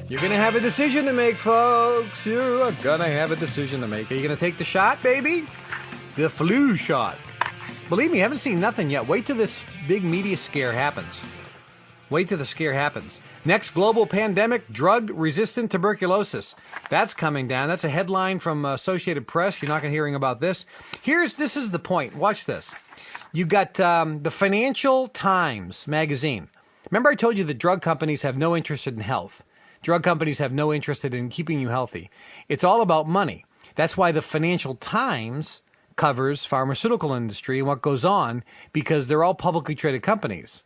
You're going to have a decision to make, folks. You're going to have a decision to make. Are you going to take the shot, baby? The flu shot. Believe me, I haven't seen nothing yet. Wait till this big media scare happens. Wait till the scare happens. Next global pandemic, drug-resistant tuberculosis. That's coming down. That's a headline from Associated Press. You're not going to hearing about this. This is the point. Watch this. You got the Financial Times magazine. Remember I told you that drug companies have no interest in health. Drug companies have no interest in keeping you healthy. It's all about money. That's why the Financial Times covers pharmaceutical industry and what goes on, because they're all publicly traded companies.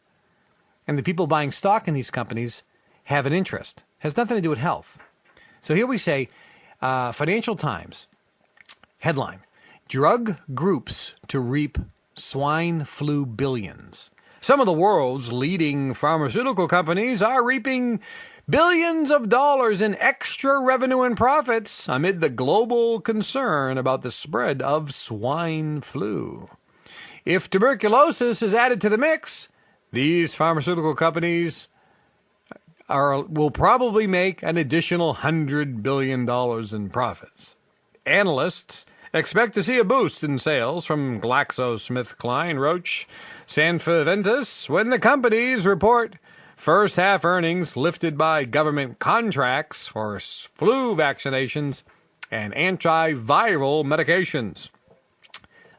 And the people buying stock in these companies have an interest. It has nothing to do with health. So here we say, Financial Times, headline, drug groups to reap swine flu billions. Some of the world's leading pharmaceutical companies are reaping billions of dollars in extra revenue and profits amid the global concern about the spread of swine flu. If tuberculosis is added to the mix, these pharmaceutical companies will probably make an additional $100 billion in profits. Analysts expect to see a boost in sales from GlaxoSmithKline, Roche, Sanofi when the companies report first half earnings lifted by government contracts for flu vaccinations and antiviral medications.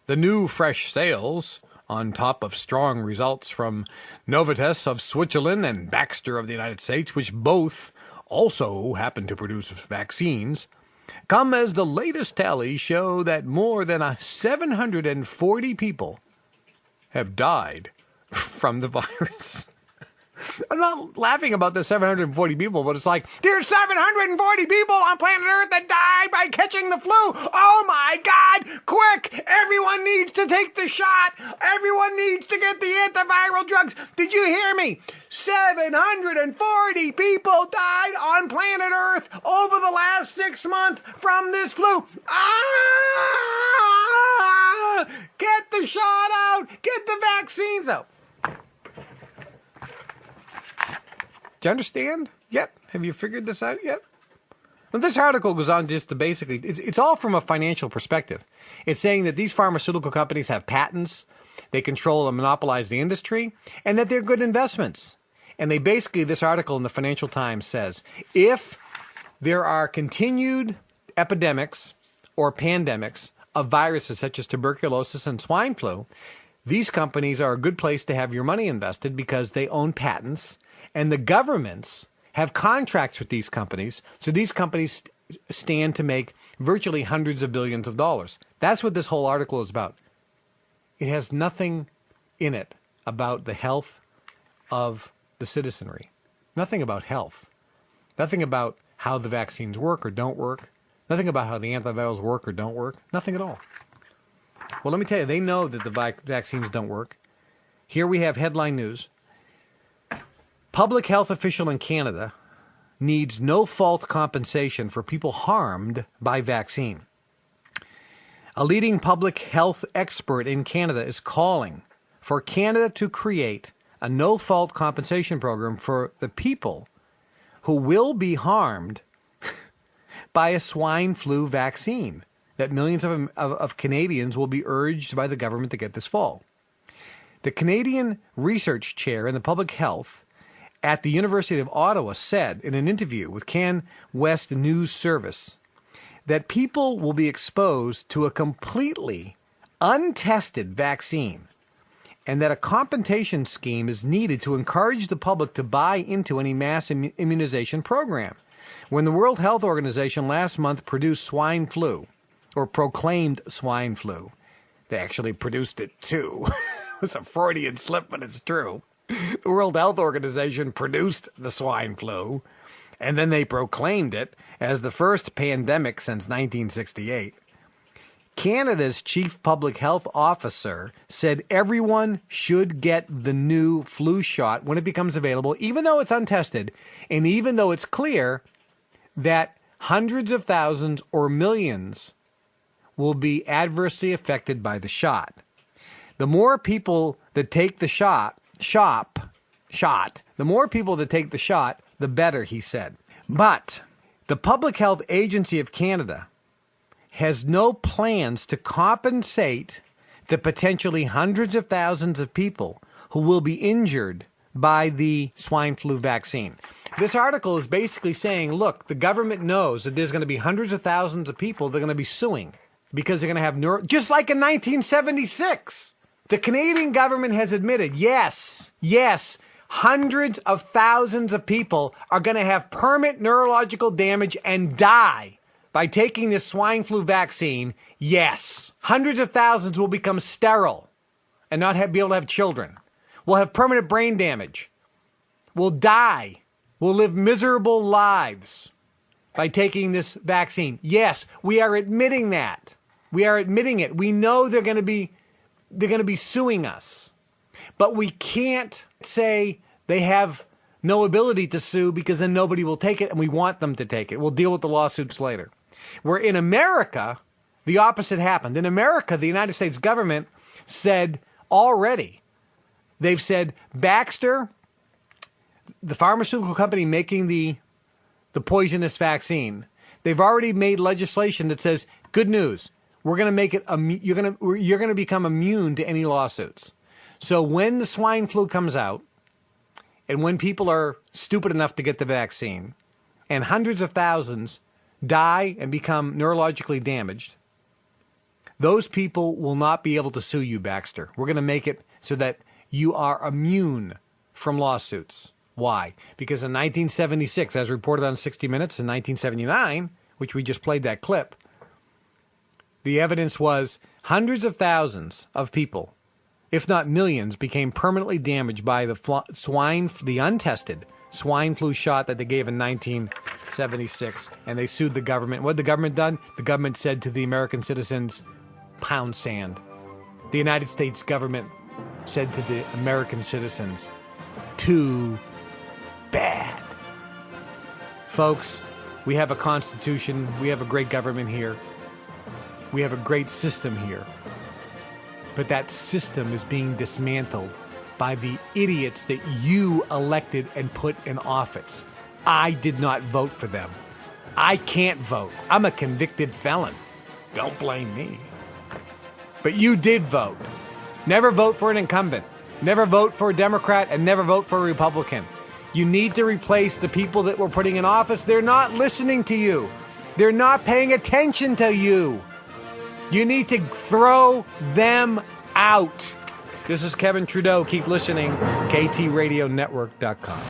The new fresh sales, on top of strong results from Novartis of Switzerland and Baxter of the United States, which both also happen to produce vaccines, come as the latest tallies show that more than 740 people have died from the virus. I'm not laughing about the 740 people, but it's like, there's 740 people on planet Earth that died by catching the flu. Oh my God, quick, everyone needs to take the shot. Everyone needs to get the antiviral drugs. Did you hear me? 740 people died on planet Earth over the last 6 months from this flu. Get the shot out. Get the vaccines out. Do you understand yet? Have you figured this out yet? Well, this article goes on just to basically, it's all from a financial perspective. It's saying that these pharmaceutical companies have patents, they control and monopolize the industry, and that they're good investments. And they basically, this article in the Financial Times says, if there are continued epidemics or pandemics of viruses such as tuberculosis and swine flu, these companies are a good place to have your money invested because they own patents. And the governments have contracts with these companies, so these companies stand to make virtually hundreds of billions of dollars. That's what this whole article is about. It has nothing in it about the health of the citizenry. Nothing about health. Nothing about how the vaccines work or don't work. Nothing about how the antivirals work or don't work. Nothing at all. Well, let me tell you, they know that the vaccines don't work. Here we have headline news. Public health official in Canada needs no-fault compensation for people harmed by vaccine. A leading public health expert in Canada is calling for Canada to create a no-fault compensation program for the people who will be harmed by a swine flu vaccine that millions of Canadians will be urged by the government to get this fall. The Canadian research chair in the public health at the University of Ottawa said in an interview with Can West News Service that people will be exposed to a completely untested vaccine and that a compensation scheme is needed to encourage the public to buy into any mass immunization program. When the World Health Organization last month produced swine flu, or proclaimed swine flu, they actually produced it too. It was a Freudian slip, but it's true. The World Health Organization produced the swine flu, and then they proclaimed it as the first pandemic since 1968. Canada's chief public health officer said everyone should get the new flu shot when it becomes available, even though it's untested, and even though it's clear that hundreds of thousands or millions will be adversely affected by the shot. The more people that take the shot, the more people that take the shot, the better, he said. But the Public Health Agency of Canada has no plans to compensate the potentially hundreds of thousands of people who will be injured by the swine flu vaccine. This article is basically saying, look, the government knows that there's going to be hundreds of thousands of people they're going to be suing because they're going to have just like in 1976. The Canadian government has admitted, yes, hundreds of thousands of people are going to have permanent neurological damage and die by taking this swine flu vaccine. Yes, hundreds of thousands will become sterile and not be able to have children. Will have permanent brain damage. Will die. Will live miserable lives by taking this vaccine. Yes, we are admitting that. We are admitting it. We know they're going to be suing us. But we can't say they have no ability to sue because then nobody will take it and we want them to take it. We'll deal with the lawsuits later. Where in America, the opposite happened. In America, the United States government said already, they've said, Baxter, the pharmaceutical company making the poisonous vaccine, they've already made legislation that says, good news, we're going to make it, you're going to become immune to any lawsuits. So when the swine flu comes out, and when people are stupid enough to get the vaccine, and hundreds of thousands die and become neurologically damaged, those people will not be able to sue you, Baxter. We're going to make it so that you are immune from lawsuits. Why? Because in 1976, as reported on 60 Minutes, in 1979, which we just played that clip, the evidence was hundreds of thousands of people, if not millions, became permanently damaged by the untested swine flu shot that they gave in 1976, and they sued the government. What had the government done? The government said to the American citizens, pound sand. The United States government said to the American citizens, too bad. Folks, we have a constitution. We have a great government here. We have a great system here. But that system is being dismantled by the idiots that you elected and put in office. I did not vote for them. I can't vote. I'm a convicted felon. Don't blame me. But you did vote. Never vote for an incumbent. Never vote for a Democrat and never vote for a Republican. You need to replace the people that we're putting in office. They're not listening to you. They're not paying attention to you. You need to throw them out. This is Kevin Trudeau. Keep listening. KTRadioNetwork.com.